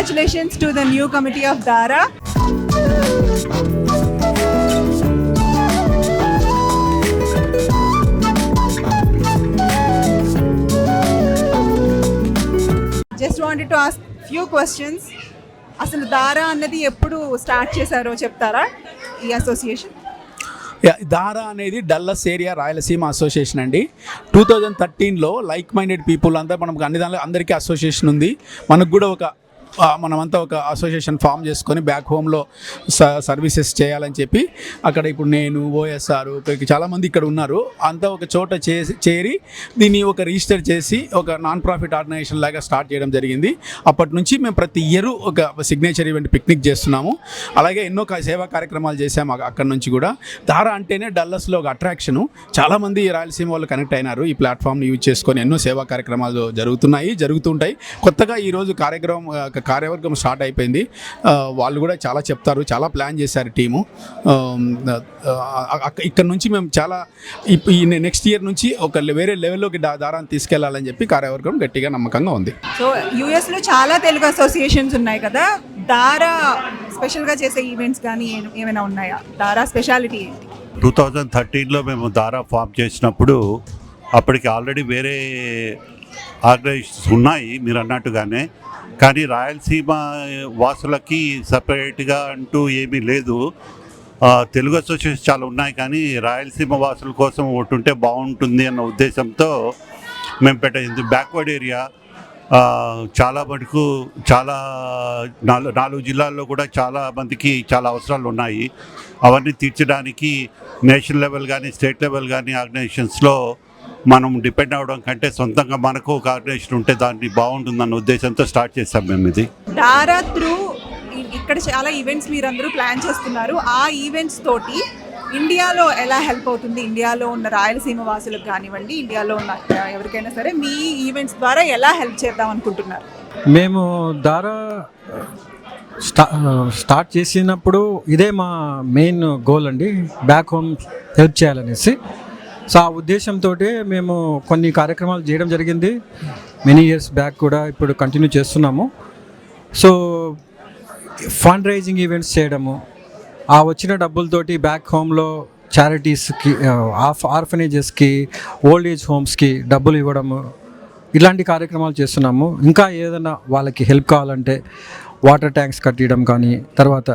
Congratulations to the new committee of DARA. Just wanted to ask few questions. అసలు దారా అన్నది ఎప్పుడు start చేశారో చెప్తారా ఈ అసోసియేషన్? దారా అనేది డల్లస్ ఏరియా రాయలసీమ అసోసియేషన్ అండి. 2013లో లైక్ మైండెడ్ పీపుల్ అంతా మనకు అన్ని దానిలో అందరికీ అసోసియేషన్ ఉంది. మనకు కూడా మనమంతా ఒక అసోసియేషన్ ఫామ్ చేసుకొని బ్యాక్ హోమ్లో సర్వీసెస్ చేయాలని చెప్పి అక్కడ ఇప్పుడు నేను ఓఎస్ఆర్ చాలామంది ఇక్కడ ఉన్నారు అంతా ఒక చోట చేరి దీన్ని ఒక రిజిస్టర్ చేసి ఒక నాన్ ప్రాఫిట్ ఆర్గనైజేషన్ లాగా స్టార్ట్ చేయడం జరిగింది. అప్పటి నుంచి మేము ప్రతి ఇయర్ ఒక సిగ్నేచర్ ఈవెంట్ పిక్నిక్ చేస్తున్నాము. అలాగే ఎన్నో సేవా కార్యక్రమాలు చేసాము. అక్కడ నుంచి కూడా దారా అంటేనే డల్లస్లో ఒక అట్రాక్షను. చాలామంది రాయలసీమ వాళ్ళు కనెక్ట్ అయినారు. ఈ ప్లాట్ఫామ్ని యూజ్ చేసుకొని ఎన్నో సేవా కార్యక్రమాలు జరుగుతుంటాయి. కొత్తగా ఈరోజు కార్యవర్గం స్టార్ట్ అయిపోయింది. వాళ్ళు కూడా చాలా చెప్తారు, చాలా ప్లాన్ చేశారు టీము. ఇక్కడ నుంచి మేము చాలా ఈ నెక్స్ట్ ఇయర్ నుంచి ఒక వేరే లెవెల్లోకి దారాన్ని తీసుకెళ్లాలని చెప్పి కార్యవర్గం గట్టిగా నమ్మకంగా ఉంది. సో యూఎస్లో చాలా తెలుగు అసోసియేషన్స్ ఉన్నాయి కదా, దారా స్పెషల్గా చేసే ఈవెంట్స్ కానీ ఏమైనా ఉన్నాయా? దారా స్పెషాలిటీ ఏంటి? 2013లో మేము దారా ఫామ్ చేసినప్పుడు అప్పటికి ఆల్రెడీ వేరే ఆర్గనైజేషన్స్ ఉన్నాయి మీరు అన్నట్టుగానే. కానీ రాయలసీమ వాసులకి సపరేట్గా అంటూ ఏమీ లేదు. తెలుగు అసోసియేషన్ చాలా ఉన్నాయి కానీ రాయలసీమ వాసుల కోసం ఒకటి ఉంటే బాగుంటుంది అన్న ఉద్దేశంతో మేము పెట్టింది. బ్యాక్వర్డ్ ఏరియా చాలా మటుకు చాలా 4 జిల్లాల్లో కూడా చాలా మందికి చాలా అవసరాలు ఉన్నాయి. అవన్నీ తీర్చడానికి నేషనల్ లెవెల్ కానీ స్టేట్ లెవెల్ కానీ ఆర్గనైజేషన్స్లో మనం డిపెండ్ అవ్వడం కంటే సొంతంగా మనకు ఒక ఆర్గనైజేషన్ ఉంటే దాన్ని బాగుంటుందన్న ఉద్దేశంతో స్టార్ట్ చేస్తాం మేము ఇది. దారా త్రూ ఇక్కడ చాలా ఈవెంట్స్ మీరు అందరూ ప్లాన్ చేస్తున్నారు. ఆ ఈవెంట్స్ తోటి ఇండియాలో ఎలా హెల్ప్ అవుతుంది? ఇండియాలో ఉన్న రాయలసీమ వాసులకు కానివ్వండి, ఇండియాలో ఉన్న ఎవరికైనా సరే మీ ఈవెంట్స్ ద్వారా ఎలా హెల్ప్ చేద్దాం అనుకుంటున్నారు? మేము దారా స్టార్ట్ చేసినప్పుడు ఇదే మా మెయిన్ గోల్ అండి, బ్యాక్ హోమ్ హెల్ప్ చేయాలనేసి. సో ఆ ఉద్దేశంతో మేము కొన్ని కార్యక్రమాలు చేయడం జరిగింది. మెనీ ఇయర్స్ బ్యాక్ కూడా ఇప్పుడు కంటిన్యూ చేస్తున్నాము. సో ఫండ్ రైజింగ్ ఈవెంట్స్ చేయడము, ఆ వచ్చిన డబ్బులతోటి బ్యాక్ హోమ్లో చారిటీస్కి, ఆర్ఫనేజెస్కి, ఓల్డ్ ఏజ్ హోమ్స్కి డబ్బులు ఇవ్వడము, ఇలాంటి కార్యక్రమాలు చేస్తున్నాము. ఇంకా ఏదైనా వాళ్ళకి హెల్ప్ కావాలంటే వాటర్ ట్యాంక్స్ కట్టడం కానీ, తర్వాత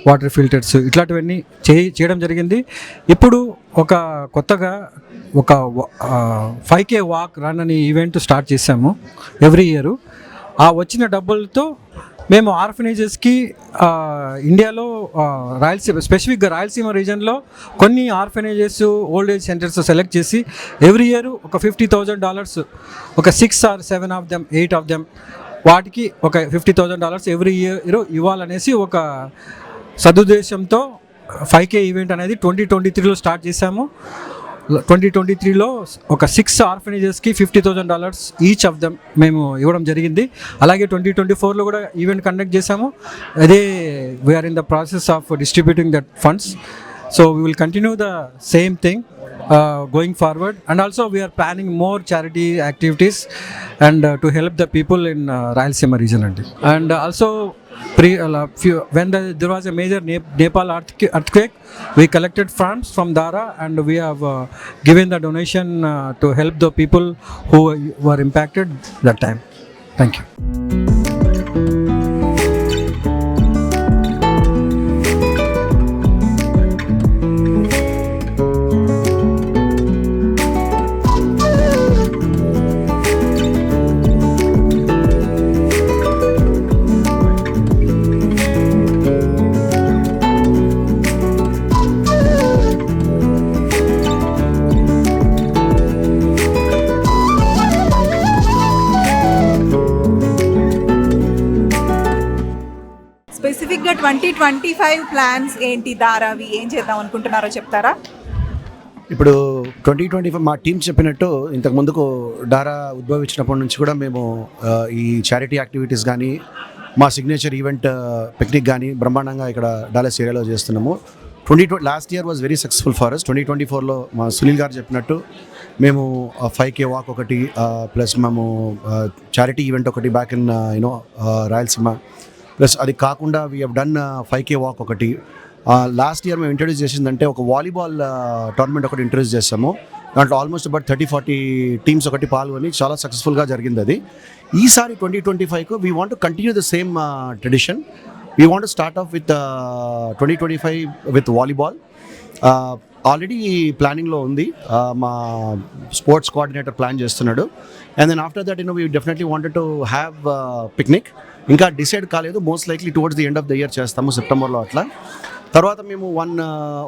వాటర్ ఫిల్టర్స్, ఇట్లాంటివన్నీ చేయడం జరిగింది. ఇప్పుడు ఒక కొత్తగా ఒక 5K వాక్ రన్ అనే ఈవెంట్ స్టార్ట్ చేసాము ఎవ్రీ ఇయర్. ఆ వచ్చిన డబ్బులతో మేము ఆర్ఫనేజెస్కి ఇండియాలో రాయలసీమ, స్పెసిఫిక్గా రాయలసీమ రీజన్లో కొన్ని orphanages, old age centres select చేసి ఎవ్రీ ఇయర్ ఒక $50,000, ఒక 6 or 7 of them, 8 of them, వాటికి ఒక $50,000 ఎవ్రీ ఇయర్ ఇవ్వాలనేసి ఒక సదుద్దేశంతో 5K ఈవెంట్ అనేది 2023లో స్టార్ట్ చేశాము. 2023లో ఒక 6 ఆర్ఫనేజెస్కి $50,000 ఈచ్ ఆఫ్ దెమ్ మేము ఇవ్వడం జరిగింది. అలాగే 2024లో కూడా ఈవెంట్ కండక్ట్ చేశాము. అదే we are in the process of distributing that funds. So we will continue the same thing going forward, and also we are planning more charity activities and to help the people in Rayalaseema region. And also when there was a major Nepal earthquake, we collected funds from DARA and we have given the donation to help the people who were impacted that time. Thank you. స్పెసిఫిక్గా 2025 plans ఏంటి? దారావి ఏం చేద్దాం అనుకుంటున్నారో చెప్తారా? ఇప్పుడు 2025 మా team చెప్పినట్టు ఇంతకు ముందుకు దారా ఉద్భవించినప్పటి నుంచి కూడా మేము ఈ చారిటీ యాక్టివిటీస్ కానీ, మా సిగ్నేచర్ ఈవెంట్ పిక్నిక్ కానీ బ్రహ్మాండంగా ఇక్కడ డాలస్ ఏరియాలో చేస్తున్నాము. Last year was very successful for us. 2024లో మా సునీల్ గారు చెప్పినట్టు మేము 5K వాక్ ఒకటి, ప్లస్ మేము చారిటీ ఈవెంట్ ఒకటి బ్యాక్ ఇన్ రాయలసీమ, ప్లస్ అది కాకుండా we have done 5K walk ఒకటి. లాస్ట్ ఇయర్ మేము ఇంట్రడ్యూస్ చేసిందంటే ఒక వాలీబాల్ టోర్నమెంట్ ఒకటి ఇంట్రడ్యూస్ చేసాము. దాంట్లో ఆల్మోస్ట్ అబౌట్ 30-40 టీమ్స్ ఒకటి పాల్గొని చాలా సక్సెస్ఫుల్గా జరిగింది అది. ఈసారి 2025కు we want to continue the same tradition. We want to start off with 2025 with volleyball. Already ప్లానింగ్లో ఉంది, మా స్పోర్ట్స్ కోఆర్డినేటర్ ప్లాన్ చేస్తున్నాడు. And then after that we definitely wanted to have picnic. ఇంకా డిసైడ్ కాలేదు, most likely towards the end of the year చేస్తాము, సెప్టెంబర్లో అట్లా. తర్వాత మేము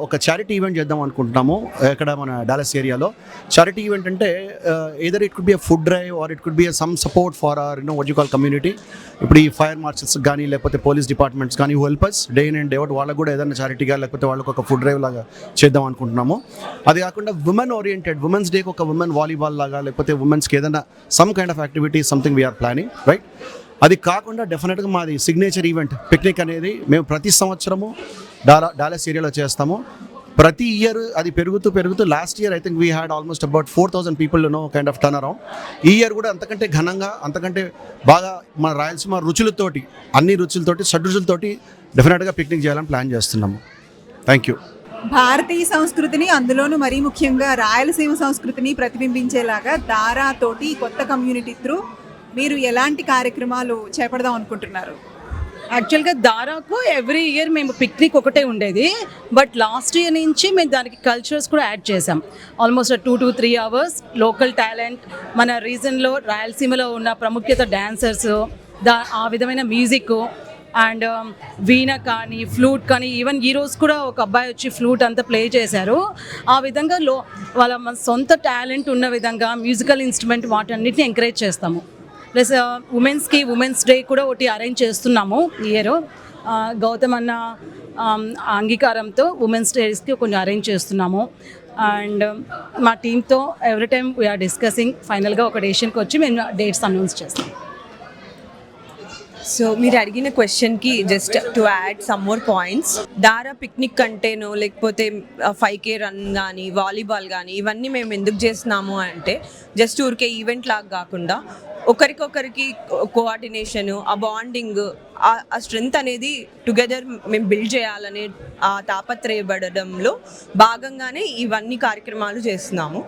ఒక చారిటీ ఈవెంట్ చేద్దాం అనుకుంటున్నాము ఇక్కడ మన డాలస్ ఏరియాలో. చారిటీ ఈవెంట్ అంటే either it could be a food drive or it could be some support for our what you call community. ఇప్పుడు ఈ ఫైర్ మార్షల్స్ కానీ లేకపోతే పోలీస్ డిపార్ట్మెంట్స్ కానీ help us day in and day out, వాళ్ళకు కూడా ఏదైనా చారిటీగా లేకపోతే వాళ్ళకు ఒక ఫుడ్ డ్రైవ్ లాగా చేద్దాం అనుకుంటున్నాము. అది కాకుండా ఉమెన్ ఓరియంటెడ్, ఉమెన్స్ డేకి ఒక ఉమెన్ వాలీబాల్ లాగా లేకపోతే ఉమెన్స్కి ఏదైనా some kind of activity something we are planning, right. అది కాకుండా డెఫినెట్గా మాది సిగ్నేచర్ ఈవెంట్ పిక్నిక్ అనేది మేము ప్రతి సంవత్సరము డాలస్ ఏరియాలో చేస్తాము. ప్రతి ఇయర్ అది పెరుగుతూ last year I think we had almost about 4,000 people kind of turn around. ఈ ఇయర్ కూడా అంతకంటే ఘనంగా, అంతకంటే బాగా మన రాయలసీమ రుచులతోటి, అన్ని రుచులతోటి, షడ్రుచులతోటి డెఫినెట్గా పిక్నిక్ చేయాలని ప్లాన్ చేస్తున్నాము. Thank you. భారతీయ సంస్కృతిని, అందులోనూ మరీ ముఖ్యంగా రాయలసీమ సంస్కృతిని ప్రతిబింబించేలాగా దారా తోటి కొత్త కమ్యూనిటీ త్రూ మీరు ఎలాంటి కార్యక్రమాలు చేపడదాం అనుకుంటున్నారు? యాక్చువల్గా దారాకు ఎవ్రీ ఇయర్ మేము పిక్నిక్ ఒకటే ఉండేది, బట్ లాస్ట్ ఇయర్ నుంచి మేము దానికి కల్చర్స్ కూడా యాడ్ చేసాం. Almost 2 to 3 hours local talent, మన రీజన్లో రాయలసీమలో ఉన్న ప్రముఖ్యత డాన్సర్స్, ఆ విధమైన మ్యూజిక్ అండ్ వీణ కానీ ఫ్లూట్ కానీ, ఈవెన్ ఈరోజు కూడా ఒక అబ్బాయి వచ్చి ఫ్లూట్ అంతా ప్లే చేశారు. ఆ విధంగా వాళ్ళ మన సొంత టాలెంట్ ఉన్న విధంగా మ్యూజికల్ ఇన్స్ట్రుమెంట్ వాటన్నిటిని ఎంకరేజ్ చేస్తాము. ప్లస్ ఉమెన్స్ డే కూడా ఒకటి అరేంజ్ చేస్తున్నాము ఈ ఇయర్. గౌతమ్ అన్న అంగీకారంతో ఉమెన్స్ డేస్కి కొన్ని అరేంజ్ చేస్తున్నాము. అండ్ మా టీంతో ఎవ్రీ టైమ్ వీఆర్ డిస్కసింగ్, ఫైనల్గా ఒక డెసిషన్కి వచ్చి మేము డేట్స్ అనౌన్స్ చేస్తాం. సో మీరు అడిగిన క్వశ్చన్కి just to add some more points, దారా పిక్నిక్ అంటేనో లేకపోతే 5K రన్ కానీ వాలీబాల్ కానీ ఇవన్నీ మేము ఎందుకు చేస్తున్నాము అంటే జస్ట్ ఊరికే ఈవెంట్ లాగా కాకుండా ఒకరికొకరికి కోఆర్డినేషను, ఆ బాండింగ్, ఆ స్ట్రెంగ్త్ అనేది టుగెదర్ మేము బిల్డ్ చేయాలనే ఆ తాపత్రయపడడంలో భాగంగానే ఇవన్నీ కార్యక్రమాలు చేస్తున్నాము.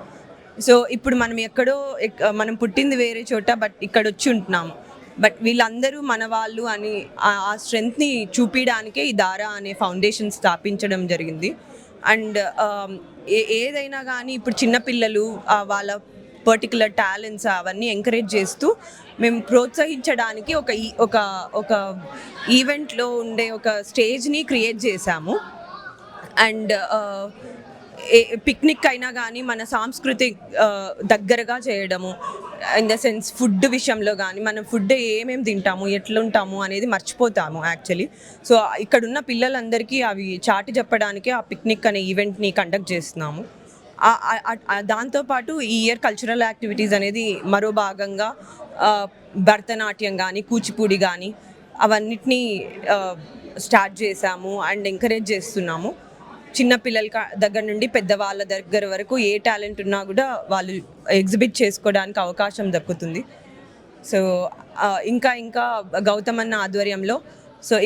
సో ఇప్పుడు మనం పుట్టింది వేరే చోట, బట్ ఇక్కడ వచ్చి ఉంటున్నాము. బట్ వీళ్ళందరూ మన వాళ్ళు అని ఆ స్ట్రెంగ్త్ని చూపించడానికే ఈ దారా అనే ఫౌండేషన్ స్థాపించడం జరిగింది. అండ్ ఏదైనా కానీ ఇప్పుడు చిన్నపిల్లలు వాళ్ళ పర్టికులర్ టాలెంట్స్ అవన్నీ ఎంకరేజ్ చేస్తూ మేము ప్రోత్సహించడానికి ఒక ఈవెంట్లో ఉండే ఒక స్టేజ్ని క్రియేట్ చేశాము. అండ్ పిక్నిక్ అయినా కానీ మన సంస్కృతి దగ్గరగా చేయడము, ఇన్ ద సెన్స్ ఫుడ్ విషయంలో కానీ మనం ఫుడ్ ఏమేమి తింటాము, ఎట్లుంటాము అనేది మర్చిపోతాము యాక్చువల్లీ. సో ఇక్కడున్న పిల్లలందరికీ అవి చాటి చెప్పడానికి ఆ పిక్నిక్ అనే ఈవెంట్ని కండక్ట్ చేస్తున్నాము. దాంతోపాటు ఈ ఇయర్ కల్చరల్ యాక్టివిటీస్ అనేది మరో భాగంగా భరతనాట్యం కానీ కూచిపూడి కానీ అవన్నిటినీ స్టార్ట్ చేశాము అండ్ ఎంకరేజ్ చేస్తున్నాము. చిన్నపిల్లల దగ్గర నుండి పెద్దవాళ్ళ దగ్గర వరకు ఏ టాలెంట్ ఉన్నా కూడా వాళ్ళు ఎగ్జిబిట్ చేసుకోవడానికి అవకాశం దక్కుతుంది. సో ఇంకా గౌతమ్ అన్న ఆధ్వర్యంలో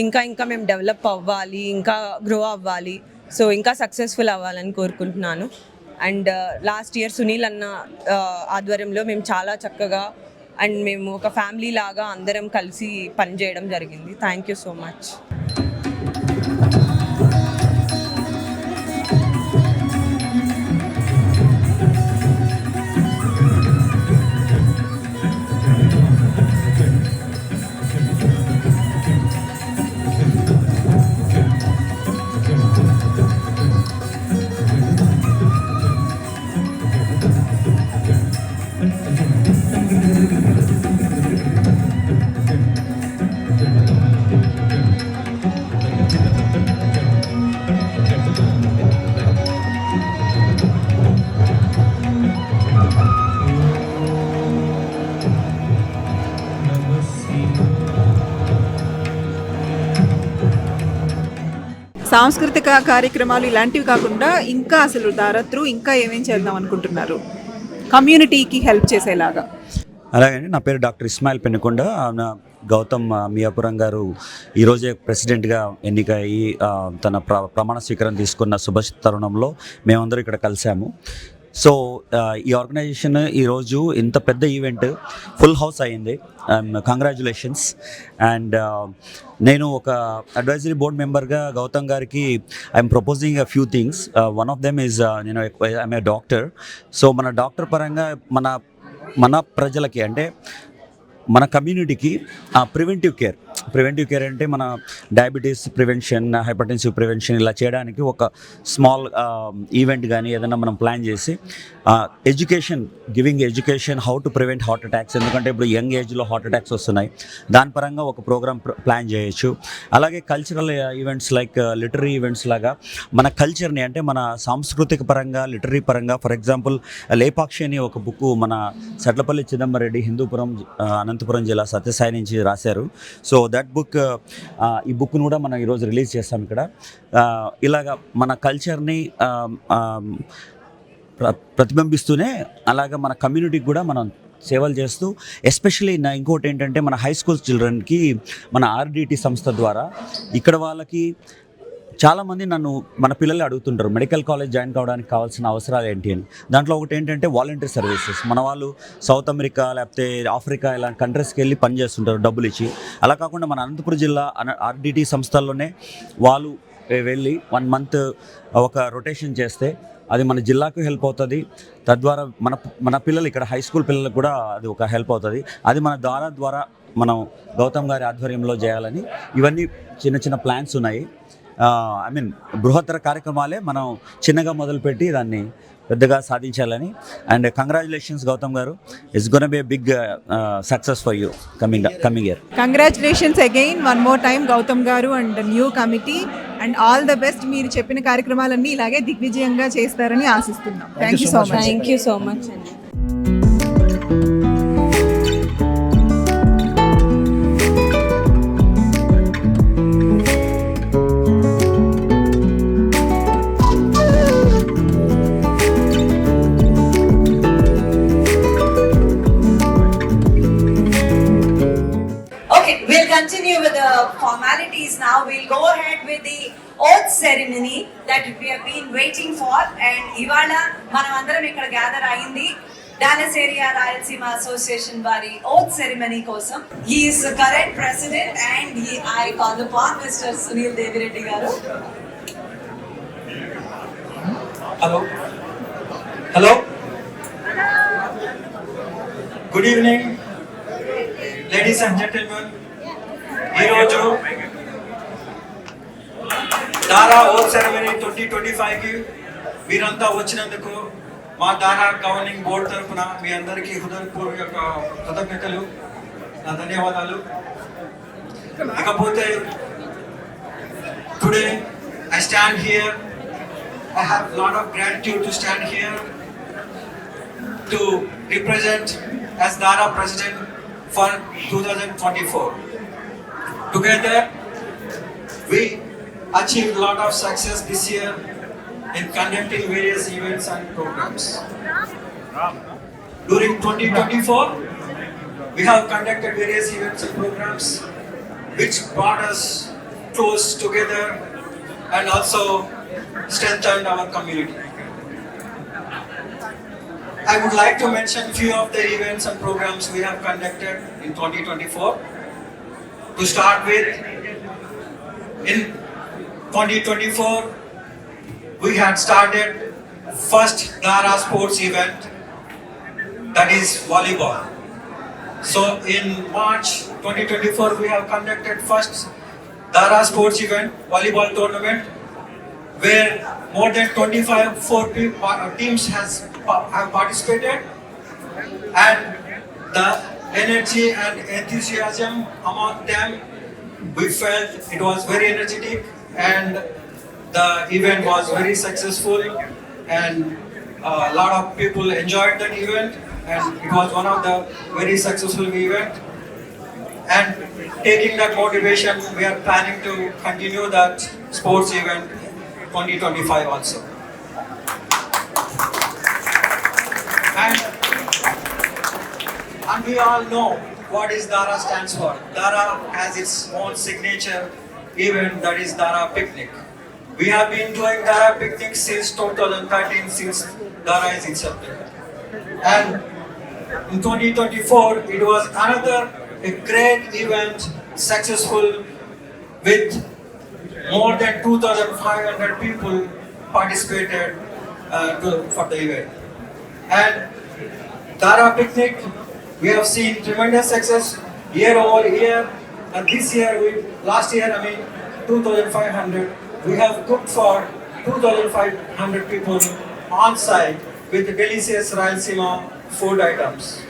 ఇంకా మేము డెవలప్ అవ్వాలి, ఇంకా గ్రో అవ్వాలి, సో ఇంకా సక్సెస్ఫుల్ అవ్వాలని కోరుకుంటున్నాను. అండ్ లాస్ట్ ఇయర్ సునీల్ అన్న ఆధ్వర్యంలో మేము చాలా చక్కగా అండ్ మేము ఒక ఫ్యామిలీ లాగా అందరం కలిసి పనిచేయడం జరిగింది. Thank you so much. సాంస్కృతిక కార్యక్రమాలు ఇలాంటివి కాకుండా ఇంకా అసలు దారా త్రూ ఇంకా ఏమేం చేద్దాం అనుకుంటున్నారు కమ్యూనిటీకి హెల్ప్ చేసేలాగా? అలాగే నా పేరు డాక్టర్ ఇస్మాయిల్ పెనుకొండ. గౌతమ్ మియాపురం గారు ఈరోజే ప్రెసిడెంట్గా ఎన్నికయ్యి తన ప్రమాణ స్వీకారం తీసుకున్న శుభ తరుణంలో మేమందరం ఇక్కడ కలిసాము. సో ఈ ఆర్గనైజేషన్ ఈరోజు ఇంత పెద్ద ఈవెంట్ ఫుల్ హౌస్ అయ్యింది. కంగ్రాచులేషన్స్. అండ్ నేను ఒక అడ్వైజరీ బోర్డ్ మెంబర్గా గౌతమ్ గారికి I'm proposing a few things. One of them is నేను ఐఎమ్ ఏ డాక్టర్. సో మన డాక్టర్ పరంగా మన ప్రజలకి అంటే మన కమ్యూనిటీకి ప్రివెంటివ్ కేర్ అంటే మన డయాబెటీస్ ప్రివెన్షన్, హైపర్టెన్సివ్ ప్రివెన్షన్ ఇలా చేయడానికి ఒక స్మాల్ ఈవెంట్ కానీ ఏదైనా మనం ప్లాన్ చేసి giving education how to prevent heart attacks. ఎందుకంటే ఇప్పుడు యంగ్ ఏజ్లో హార్ట్ అటాక్స్ వస్తున్నాయి. దాని పరంగా ఒక ప్రోగ్రామ్ ప్లాన్ చేయొచ్చు. అలాగే cultural events like literary events లాగా మన కల్చర్ని అంటే మన సాంస్కృతిక పరంగా లిటరీ పరంగా, ఫర్ ఎగ్జాంపుల్ లేపాక్షి అని ఒక బుక్ మన సట్లపల్లి చిదంబరెడ్డి హిందూపురం అనంతపురం జిల్లా సత్యసాయి నుంచి రాశారు. సో దట్ బుక్, ఈ బుక్ను కూడా మనం ఈరోజు రిలీజ్ చేస్తాం ఇక్కడ. ఇలాగా మన కల్చర్ని ప్రతిబింబిస్తూనే అలాగా మన కమ్యూనిటీకి కూడా మనం సేవలు చేస్తూ, ఎస్పెషలీ ఇంకోటి ఏంటంటే మన హై స్కూల్ చిల్డ్రన్కి మన ఆర్డిటి సంస్థ ద్వారా ఇక్కడ వాళ్ళకి చాలామంది మన పిల్లలు అడుగుతుంటారు మెడికల్ కాలేజ్ జాయిన్ కావడానికి కావాల్సిన అవసరాలు ఏంటి అని. దాంట్లో ఒకటి ఏంటంటే వాలంటీర్ సర్వీసెస్. మన వాళ్ళు సౌత్ అమెరికా లేకపోతే ఆఫ్రికా ఇలాంటి కంట్రీస్కి వెళ్ళి పనిచేస్తుంటారు డబ్బులు ఇచ్చి. అలా కాకుండా మన అనంతపురం జిల్లా ఆర్డిటి సంస్థల్లోనే వాళ్ళు వెళ్ళి 1 month ఒక రొటేషన్ చేస్తే అది మన జిల్లాకు హెల్ప్ అవుతుంది. తద్వారా మన పిల్లలు ఇక్కడ హై స్కూల్ పిల్లలకు కూడా అది ఒక హెల్ప్ అవుతుంది. అది మన ద్వారా మనం గౌతమ్ గారి ఆధ్వర్యంలో చేయాలని ఇవన్నీ చిన్న ప్లాన్స్ ఉన్నాయి. బృహత్తర కార్యక్రమాలే మనం చిన్నగా మొదలుపెట్టి దాన్ని పెద్దగా సాధించాలని. అండ్ కంగ్రాచులేషన్స్ గౌతమ్ గారు. It's gonna be a big success for you coming year. Congratulations again one more time Gautam గారు and new committee, and all the best. మీరు చెప్పిన కార్యక్రమాలన్నీ ఇలాగే దిగ్విజయంగా చేస్తారని ఆశిస్తున్నాం. Thank you so much. Thank you so much అండి. Continue with the formalities now. We'll go ahead with the oath ceremony that we have been waiting for, and ivala manam andaram ikkada gather ayindi Dallas area Rayalaseema Association vari oath ceremony kosam. He is the current president, and I call upon Mr. Sunil Devireddy garu. Hello. Good evening, ladies and gentlemen. ఈరోజు దారా oath ceremony 2025కి మీరంతా వచ్చినందుకు మా దారా governing board తరఫున మీ అందరికీ హృదయపూర్వక కృతజ్ఞతలు, నా ధన్యవాదాలు. ఇకపోతే today I stand here, I have a lot of gratitude to stand here to represent as DARA president for 2024. Together, we achieved a lot of success this year in conducting various events and programs. During 2024, we have conducted various events and programs which brought us close together and also strengthened our community. I would like to mention few of the events and programs we have conducted in 2024. To start with, in 2024, we had started first DARA sports event, that is volleyball. So in March 2024, we have conducted first DARA sports event, volleyball tournament, where more than 25 teams have participated, and the energy and enthusiasm among them, we felt it was very energetic, and the event was very successful, and a lot of people enjoyed that event, and it was one of the very successful event. And taking that motivation, we are planning to continue that sports event 2025 also. And we all know what is DARA stands for. DARA has its own signature event, that is DARA Picnic. We have been doing DARA Picnic since 2013, since DARA is incepted. And in 2024, it was another a great event, successful, with more than 2,500 people participated for the event. And DARA Picnic, we have seen tremendous success year over year. And this year, last year, 2,500, we have cooked for 2,500 people on site with delicious Rayalaseema food items.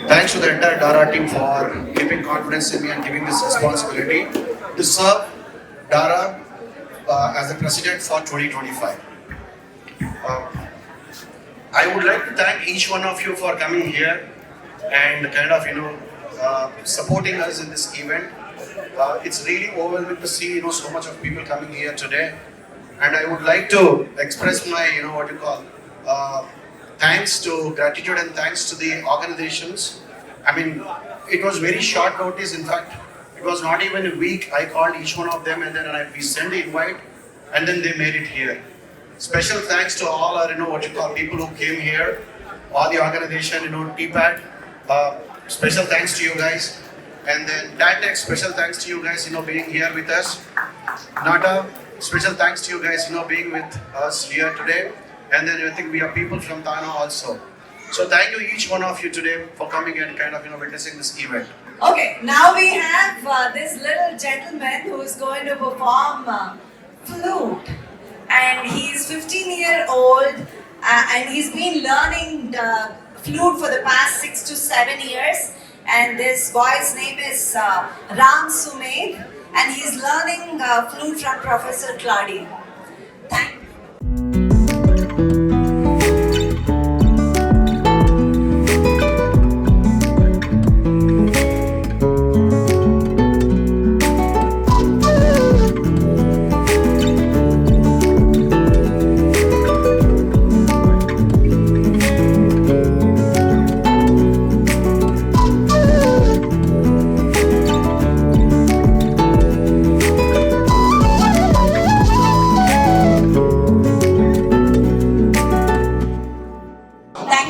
Thanks to the entire DARA team for keeping confidence in me and giving this responsibility to serve DARA as the president for 2025. I would like to thank each one of you for coming here and kind of supporting us in this event. It's really overwhelming to see so much of people coming here today, and I would like to express my gratitude and thanks to the organizations. It was very short notice. In fact, it was not even a week. I called each one of them and then we sent the invite, and then they made it here. Special thanks to all our people who came here, all the organization, TPAD. Special thanks to you guys, and then DATEC. Special thanks to you guys, being here with us. NATA. Special thanks to you guys, being with us here today. And then I think we have people from Tana also. So thank you each one of you today for coming and kind of witnessing this event. Okay, now we have this little gentleman who is going to perform flute, and he's 15-year-old and he's been learning the flute for the past 6 to 7 years. And this boy's name is Ram Sumed, and he's learning flute from Professor Claudia. Thank you.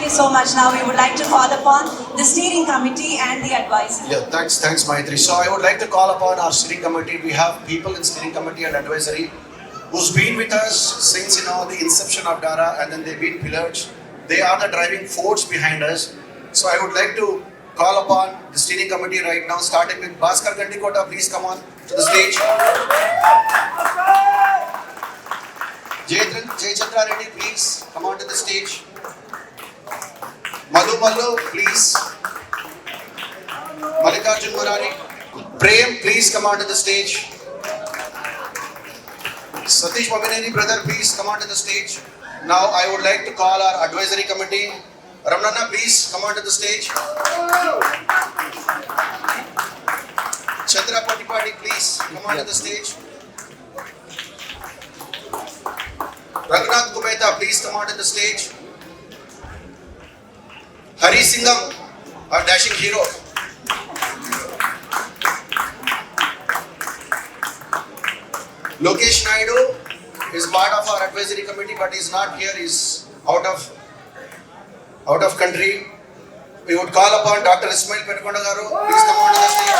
So much. Now we would like to call upon the steering committee and the advisory. Yeah, thanks Maitri. So I would like to call upon our steering committee. We have people in steering committee and advisory who's been with us since the inception of DARA, and then they've been pillars. They are the driving force behind us. So I would like to call upon the steering committee right now, starting with Bhaskar Gandikota. Please come on to the stage. Jay Chandra Reddy, please come on to the stage. Madhu Mallu, please. Mallikarjun Murari. Prem, please come on to the stage. Satish Mamineni, brother, please come on to the stage. Now I would like to call our advisory committee. Ramnana, please come on to the stage. Chandra Potipati, please come on to the stage. Raghunath Kumeta, please come on to the stage. Hari Singham, our dashing hero. Lokesh Naidu is part of our advisory committee, but he's not here. He's out of country. We would call upon Dr. Ismail Petkonda Garu. Please come on to the stage.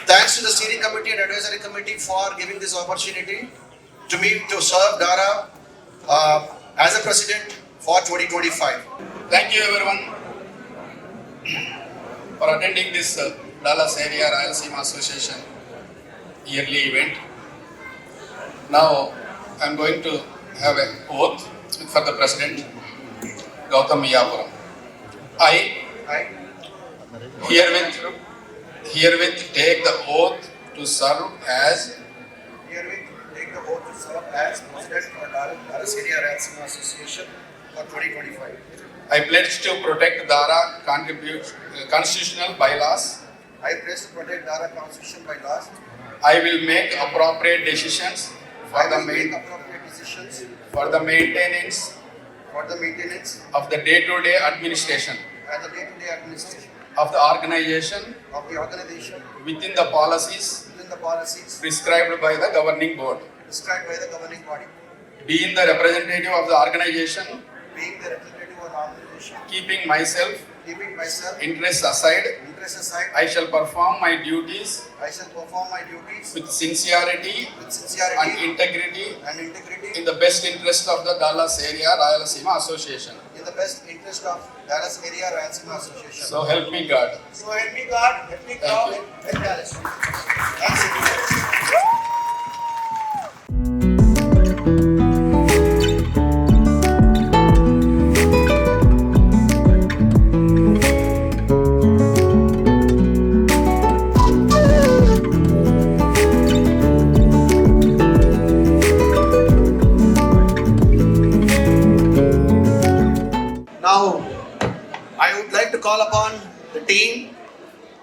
Thanks to the steering committee and advisory committee for giving this opportunity to me to serve DARA as a president for 2025. Thank you everyone for attending this Rleased Rayalaseema Association yearly event. Now I'm going to have an oath for the President, Gautam Miyapuram. I herewith take the oath to serve as President for DARA Rayalaseema Association for 2025. I pledge to protect DARA constitutional bylaws. I pledge to protect DARA constitution by laws. I will make appropriate decisions for the maintenance of the day-to-day administration of the organization within the policies prescribed by the governing board. Being the representative of the organization, keeping myself interests aside, I shall perform my duties with sincerity and integrity in the best interest of the Dallas Area Rayalaseema Association. So help me God. Help me God, help me God, help Dallas. Thanks. Now, I would like to call upon the team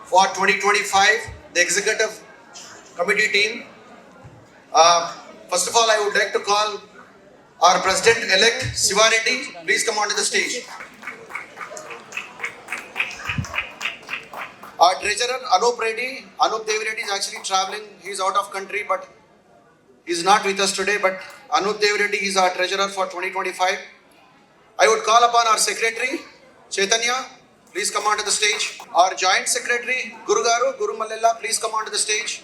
for 2025, the executive committee team. First of all, I would like to call our President-elect, Sivareddy. Please come onto the stage. Our Treasurer, Anup Devireddy is actually traveling. He is out of country, but he is not with us today. But Anup Devireddy is our Treasurer for 2025. I would call upon our Secretary, Chaitanya, please come onto the stage. Our Joint Secretary, Guru Mallella, please come onto the stage.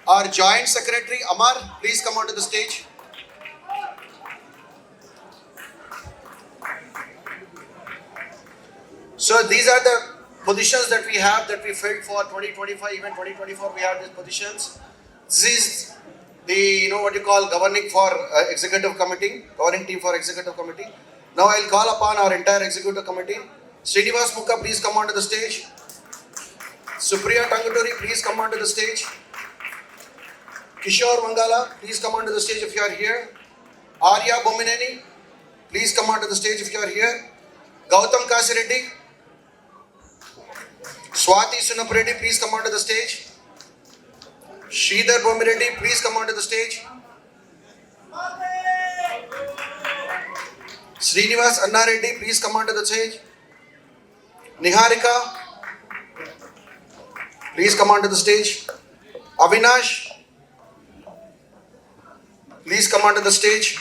Our Joint Secretary, Amar, please come onto the stage. So these are the positions that we have that we filled for 2025, even 2024 we have these positions. This is the, what you call governing for executive committee, governing team for executive committee. Now I'll call upon our entire executive committee. Srinivas Mukha, please come onto the stage. Supriya Tangaturi, please come onto the stage. Kishore Mangala, please come onto the stage if you are here. Arya Bomineni, please come onto the stage if you are here. Gautam Kasireddy. Swati Sunapareddy, please come onto the stage. Sridhar Bomireddy, please come onto the stage. Srinivas Annareddy, please come onto the stage. Niharika, please come onto the stage. Avinash, please come onto the stage.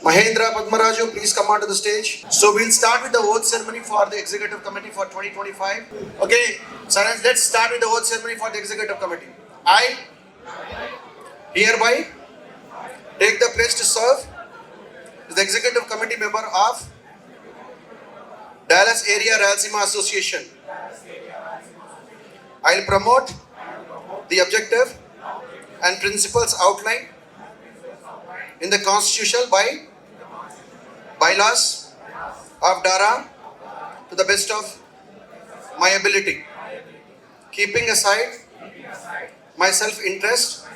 Mahendra Padmaraju, please come onto the stage. So we'll start with the oath ceremony for the executive committee for 2025. Okay, Firends, let's start with the oath ceremony for the executive committee. I hereby take the pledge to serve as the executive committee member of Dallas Area Rayalaseema Association. I'll promote the objective and principles outlined in the constitution bylaws of DARA to the best of my ability, keeping aside my self-interest.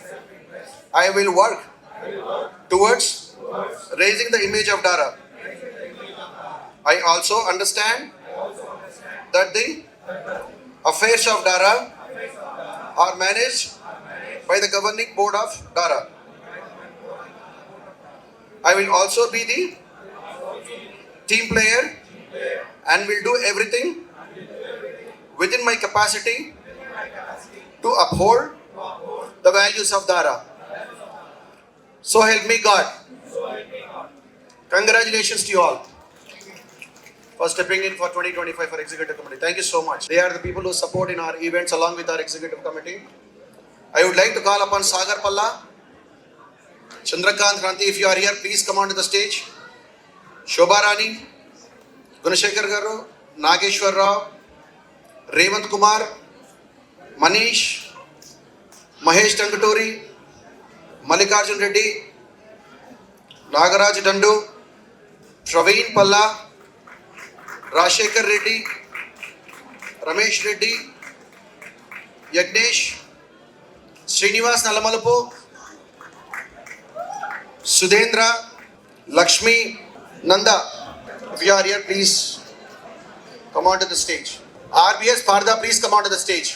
I will work towards raising the image of DARA. I also understand that the affairs of DARA are managed by the governing board of DARA. I will also be the team player and will do everything within my capacity to uphold the values of DARA. So help me God. Congratulations to you all for stepping in for 2025 for Executive Committee. Thank you so much. They are the people who support in our events along with our Executive Committee. I would like to call upon Sagar Palla, Chandrakant Kranti, if you are here, please come onto the stage. Shobha Rani, Gunashekar Garu, Nageshwar Rao, Revant Kumar, Manish, Mahesh Tanguturi, Mallikarjun Reddy, Nagaraj Dandu, Praveen Palla, Rajasekhar Reddy, Ramesh Reddy, Yagnesh, Srinivas Nallamalupu, Sudhendra, Lakshmi, Nanda. If you are here, please come on to the stage. RBS Partha, please come on to the stage.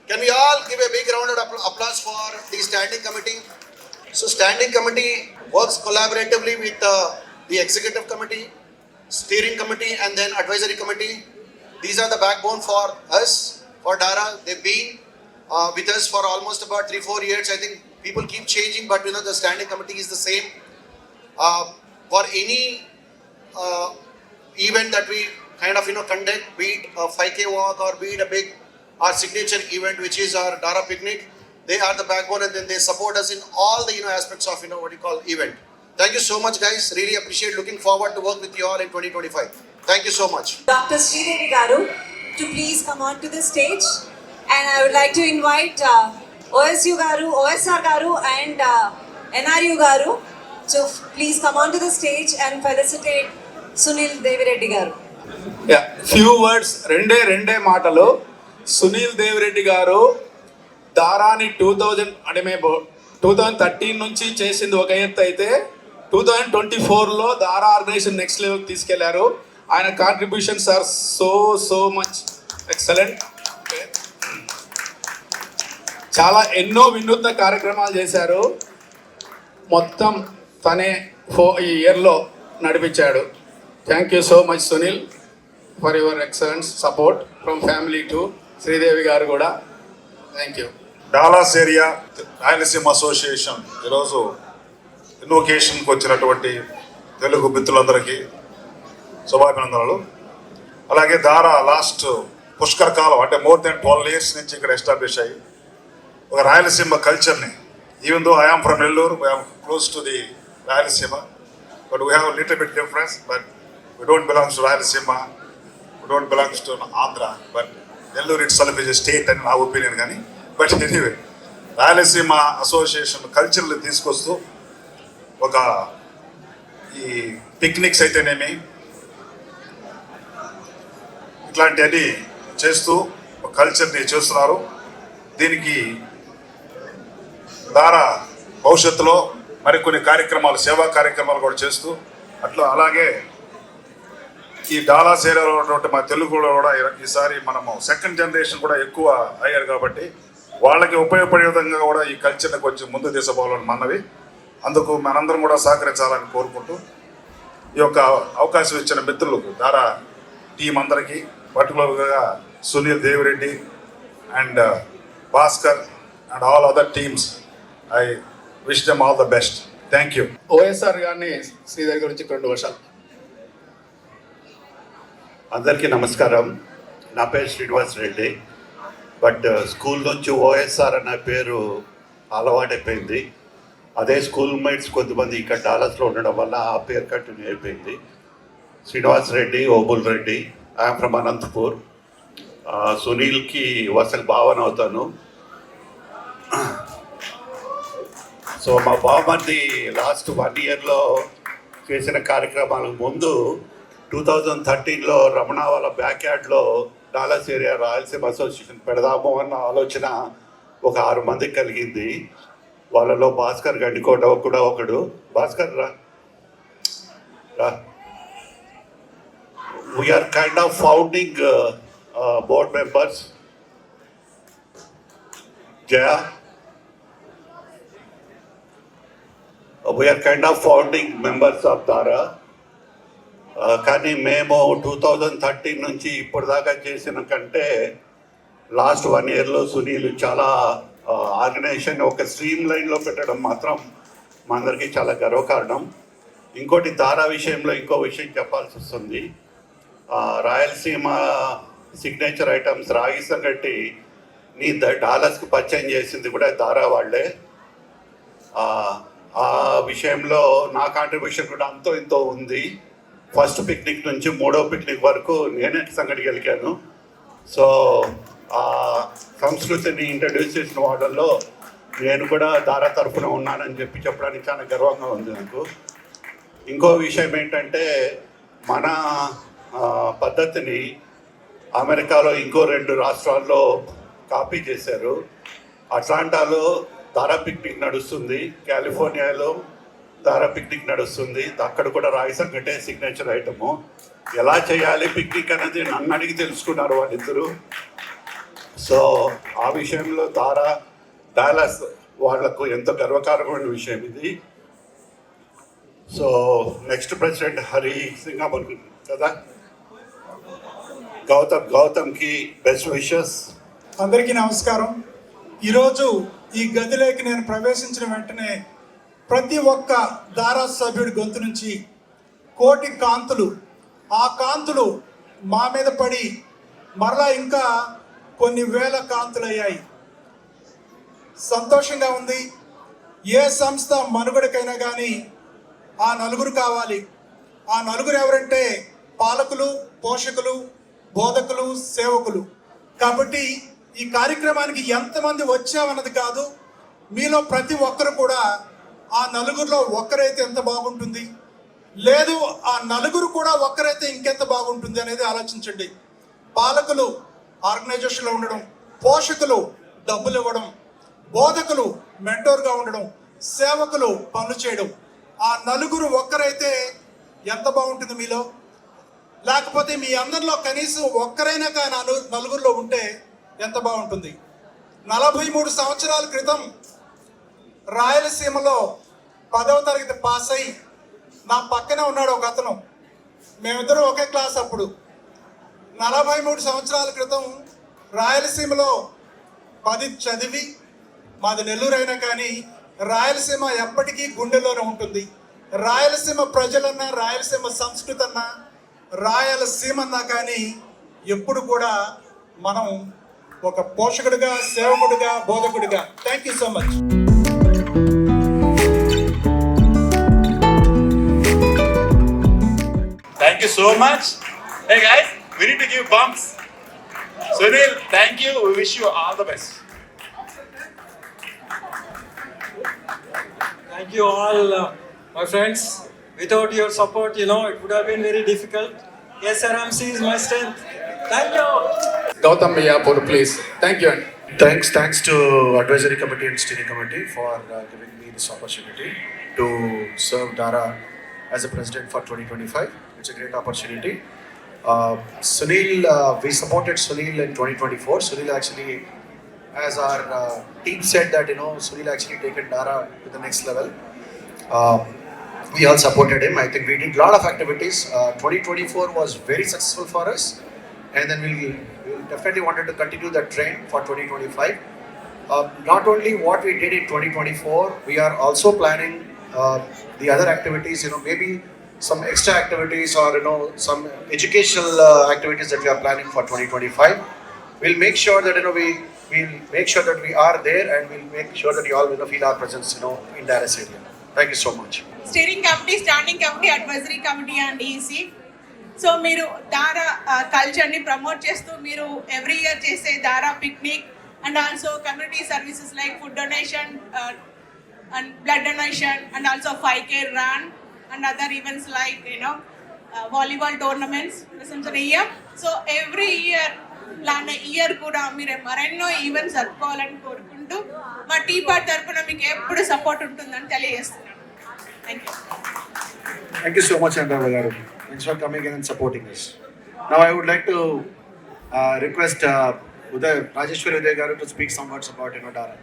Can we all give a big round of applause for the standing committee? So standing committee works collaboratively with the executive committee, steering committee and then advisory committee. These are the backbone for us, for DARA. They've been with us for almost about 3-4 years. I think people keep changing, but you know the standing committee is the same. For any event that we kind of conduct, be it a 5K walk or be it a big our signature event which is our DARA picnic, they are the backbone and then they support us in all the aspects of what you call event. Thank you so much guys, really appreciate, looking forward to work with you all in 2025. Thank you so much. Dr. Sridevi Garu to please come on to the stage, and I would like to invite OSU Garu, OSR Garu and NRU Garu to please come on to the stage and felicitate Sunil Devireddy Garu. Few words, రెండే మాటలు. సునీల్ దేవిరెడ్డి గారు దారాని 2013 నుంచి చేసింది ఒక ఎత్తు అయితే 2024లో దారా organisation next లెవెల్కి తీసుకెళ్లారు. ఆయన contributions are so much excellent. చాలా ఎన్నో వినూత్న కార్యక్రమాలు చేశారు. మొత్తం తనే ఈ ఇయర్లో నడిపించాడు. Thank you so much Sunil for your excellent support from family to Sridevi గారు కూడా. Thank you. Dallas area Rayalaseema association ఈరోజు ఇన్వొకేషన్కి వచ్చినటువంటి తెలుగు మిత్రులందరికీ శుభాభినందనలు. అలాగే దారా లాస్ట్ పుష్కర కాలం అంటే మోర్ దెన్ 12 years నుంచి ఇక్కడ ఎస్టాబ్లిష్ అయ్యి ఒక రాయలసీమ కల్చర్ని, even though I am from Nellore, I am close to the Rayalaseema, but we have a little bit difference, but we don't belong to Rayalaseema, we don't belong to Andhra, but Nellore itself is a state and our opinion gani. But anyway, Rayalaseema Association cultural తీసుకొస్తూ ఒక ఈ picnics అయితేనేమి ఇట్లాంటివన్నీ చేస్తూ ఒక కల్చర్ని చేస్తున్నారు. దీనికి దారా భవిష్యత్తులో మరికొన్ని కార్యక్రమాలు, సేవా కార్యక్రమాలు కూడా చేస్తూ అలాగే ఈ డాలాస్ ఏరియాలో ఉన్నటువంటి మా తెలుగు కూడా ఈసారి మనము సెకండ్ జనరేషన్ కూడా ఎక్కువ అయ్యారు కాబట్టి వాళ్ళకి ఉపయోగపడే విధంగా కూడా ఈ కల్చర్ని కొంచెం ముందు తీసుకోవాలని మనవి. అందుకు మనందరం కూడా సహకరించాలని కోరుకుంటూ ఈ యొక్క అవకాశం ఇచ్చిన మిత్రులకు, దారా టీం అందరికీ, పర్టికులర్గా Sunil Devireddy and Bhaskar and all other teams, I wish them all the best. Thank you. OSR గారిని శ్రీదేవి గురించి 2 వర్షాలు. అందరికీ నమస్కారం. నా పేరు శ్రీనివాస్ రెడ్డి. బట్ స్కూల్ నుంచి ఓఎస్ఆర్ అన్న పేరు అలవాటైపోయింది. అదే స్కూల్ మేట్స్ కొంతమంది ఇక్కడ డాలస్లో ఉండడం వల్ల ఆ పేరు కంటిన్యూ అయిపోయింది. Srinivas Reddy, Obul Reddy, I'm from Anantapur. సునీల్కి అసలు భావన అవుతాను. సో మా బావమర్ది లాస్ట్ 1 yearలో చేసిన కార్యక్రమాలకు ముందు 2013లో రమణ వాళ్ళ బ్యాక్ యార్డ్లో డాలస్ ఏరియా రాయలసీమ అసోసియేషన్ పెడదాము అన్న ఆలోచన ఒక 6 మందికి కలిగింది. వాళ్ళలో భాస్కర్ గండికోట కూడా ఒకడు. భాస్కర్ రా, we are kind of founding board members. Jaya, we are kind of founding members of Dara. కానీ మేము 2013 నుంచి ఇప్పటిదాకా చేసిన కంటే లాస్ట్ 1 yearలో సునీల్ చాలా ఆర్గనైజేషన్ ఒక స్ట్రీమ్ లైన్లో పెట్టడం మాత్రం మా అందరికీ చాలా గర్వకారణం. ఇంకోటి దారా విషయంలో ఇంకో విషయం చెప్పాల్సి వస్తుంది. రాయలసీమ సిగ్నేచర్ ఐటమ్స్ రాగి సంగటి నీ డాలర్స్కి పరిచయం చేసింది కూడా దారా వాళ్ళే. ఆ విషయంలో నా కాంట్రిబ్యూషన్ కూడా అంతో ఇంతో ఉంది. ఫస్ట్ పిక్నిక్ నుంచి 3వ పిక్నిక్ వరకు నేనే సంగటి గెలికాను. సో ఆ సంస్కృతిని ఇంట్రడ్యూస్ చేసిన వాళ్ళల్లో నేను కూడా దారా తరఫున ఉన్నానని చెప్పడానికి చాలా గర్వంగా ఉంది నాకు. ఇంకో విషయం ఏంటంటే మన పద్ధతిని అమెరికాలో ఇంకో 2 రాష్ట్రాల్లో కాపీ చేశారు. అట్లాంటాలో దారా పిక్నిక్ నడుస్తుంది, కాలిఫోర్నియాలో దారా పిక్నిక్ నడుస్తుంది. అక్కడ కూడా రాగి సంగటే సిగ్నేచర్ ఐటము. ఎలా చేయాలి పిక్నిక్ అనేది నన్ను అడిగి తెలుసుకున్నారు వాళ్ళిద్దరూ. సో ఆ విషయంలో డాలస్ వాళ్లకు ఎంతో గర్వకారమైన విషయం ఇది. So next president Hari Singh కదా, గౌతమ్కి బెస్ట్ విషెస్. అందరికీ నమస్కారం. ఈరోజు ఈ గదిలోకి నేను ప్రవేశించిన వెంటనే ప్రతి ఒక్క దారా సభ్యుడి గొంతు నుంచి కోటి కాంతులు, ఆ కాంతులు మా మీద పడి మరలా ఇంకా కొన్ని వేల కాంతులు అయ్యాయి. సంతోషంగా ఉంది. ఏ సంస్థ మనుగడకైనా కానీ ఆ నలుగురు కావాలి. ఆ నలుగురు ఎవరంటే పాలకులు, పోషకులు, బోధకులు, సేవకులు. కాబట్టి ఈ కార్యక్రమానికి ఎంతమంది వచ్చామన్నది కాదు, మీలో ప్రతి ఒక్కరు కూడా ఆ నలుగురిలో ఒక్కరైతే ఎంత బాగుంటుంది, లేదు ఆ నలుగురు కూడా ఒక్కరైతే ఇంకెంత బాగుంటుంది అనేది ఆలోచించండి. పాలకులు ఆర్గనైజేషన్లో ఉండడం, పోషకులు డబ్బులు ఇవ్వడం, బోధకులు మెంటోర్గా ఉండడం, సేవకులు పనులు చేయడం. ఆ నలుగురు ఒక్కరైతే ఎంత బాగుంటుంది మీలో. లేకపోతే మీ అందరిలో కనీసం ఒక్కరైనా కానీ నలుగురిలో ఉంటే ఎంత బాగుంటుంది. 43 సంవత్సరాల క్రితం రాయలసీమలో 10వ తరగతి పాస్ అయి నా పక్కనే ఉన్నాడు ఒక అతను. మేమిద్దరం ఒకే క్లాస్. అప్పుడు 43 సంవత్సరాల క్రితం రాయలసీమలో 10 చదివి, మాది నెల్లూరు అయినా కానీ రాయలసీమ ఎప్పటికీ గుండెల్లోనే ఉంటుంది. రాయలసీమ ప్రజలన్నా, రాయలసీమ సంస్కృతి అన్నా, రాయలసీమ అన్నా కానీ ఎప్పుడు కూడా మనం ఒక పోషకుడిగా, సేవకుడిగా, బోధకుడిగా. Thank you so much. Thank you so much. Hey guys, we need to give bumps. Sunil, thank you. We wish you all the best. Thank you all, my friends. Without your support, it would have been very difficult. SRMC is my strength. Thank you. Gautam Mayapur, please. Thank you. Thanks to advisory committee and steering committee for giving me this opportunity to serve DARA as a president for 2025. It's a great opportunity. Sunil, we supported Sunil in 2024. Sunil actually, as our team said that, Sunil actually taken DARA to the next level. We all supported him. I think we did a lot of activities. 2024 was very successful for us. And then we'll definitely wanted to continue that trend for 2025. Not only what we did in 2024, we are also planning the other activities, maybe some extra activities or, some educational activities that we are planning for 2025. We'll make sure that, we'll make sure that we are there, and we'll make sure that you all feel our presence, in Dallas area. Thank you so much. Steering committee, standing committee, advisory committee and EC. So మీరు దారా కల్చర్ని promote చేస్తూ మీరు every year చేసే Dara picnic and also community services like food donation and blood donation and also 5K run and other events like volleyball tournaments ప్రశంసన year. So every year లానే year కూడా మీరు మరెన్నో ఈవెంట్స్ జరుపుకోవాలని కోరుకుంటూ మా టీ పార్ట్ తరఫున మీకు ఎప్పుడు సపోర్ట్ ఉంటుందని తెలియజేస్తున్నాను. Thank you. Thank you so much, Andhra Garu. Thanks for coming in and supporting us. Now I would like to request Rajeshwari Uday Garu to speak some words about DARA.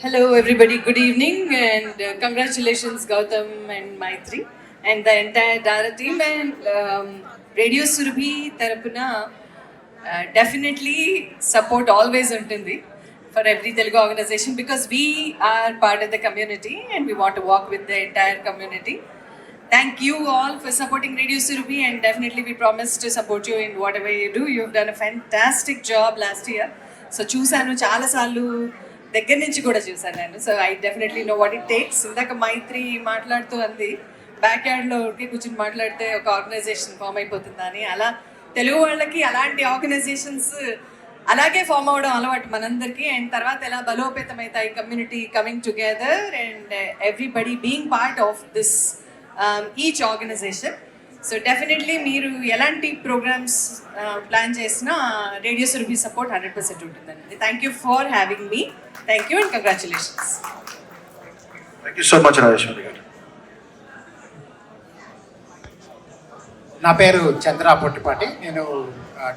Hello everybody, good evening and congratulations Gautam and Maitri and the entire DARA team and Radio Surabhi tarapuna definitely support always untundi for every Telugu organization because we are part of the community and we want to work with the entire community. Thank you all for supporting Radio Surabhi and definitely we promise to support you in whatever you do. You've done a fantastic job last year. So చూసాను చాలా సార్లు దగ్గర నుంచి కూడా చూసాను నేను. So I definitely know what it takes. ఇందాక మైత్రి మాట్లాడుతూ అంది బ్యాక్ యార్డ్లో కూర్చొని మాట్లాడితే ఒక ఆర్గనైజేషన్ ఫామ్ అయిపోతుందని. అలా తెలుగు వాళ్ళకి అలాంటి ఆర్గనైజేషన్స్ అలాగే ఫామ్ అవడం అలవాటు మనందరికీ. అండ్ తర్వాత ఎలా బలోపేతమవుతాయి community coming together and everybody being part of this each organization. So definitely మీరు ఎలాంటి ప్రోగ్రామ్స్ ప్లాన్ చేసినా రేడియో సురభి సపోర్ట్ 100% ఉంటుందండి. Thank you for having me. Thank you and congratulations. Thank you so much Rajeshwari గారు. నా పేరు చంద్ర పొట్టిపాటి. నేను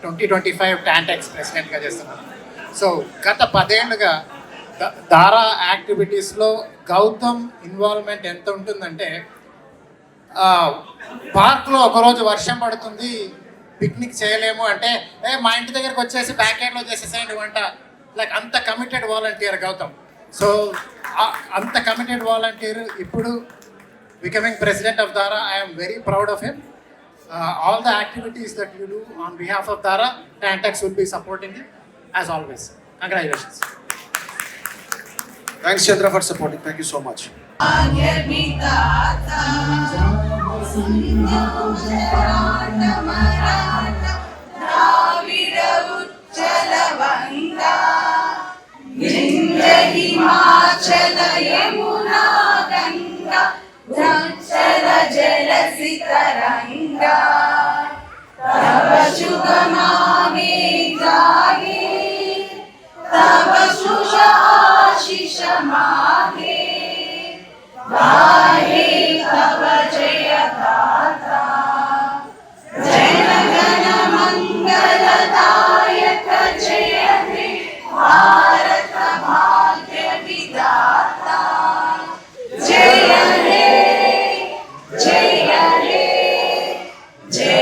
2025 టాంటెక్స్ ప్రెసిడెంట్గా చేస్తున్నాను. సో గత 10 ఏళ్ళుగా దారా యాక్టివిటీస్లో గౌతమ్ ఇన్వాల్వ్మెంట్ ఎంత ఉంటుందంటే, పార్క్లో ఒకరోజు వర్షం పడుతుంది, పిక్నిక్ చేయలేము అంటే మా ఇంటి దగ్గరకు వచ్చేసి బ్యాక్ యార్డ్లో చేసేసేయండి వంట. లైక్ అంత కమిటెడ్ వాలంటీర్ గౌతమ్. సో అంత కమిటెడ్ వాలంటీర్ ఇప్పుడు బికమింగ్ ప్రెసిడెంట్ ఆఫ్ దారా. I'm very proud of him. All the activities that you do on behalf of DARA, Tantex will be supporting you as always. Congratulations. Thanks Chandra for supporting. Thank you so much. चल जलसि तरंगा तब शुभ मागे जागे तब शुभ आशीष मागे गाहे तब जय गाथा जनगण मंगलदायक जय हे भारत भाग्य विधाता जय हे जय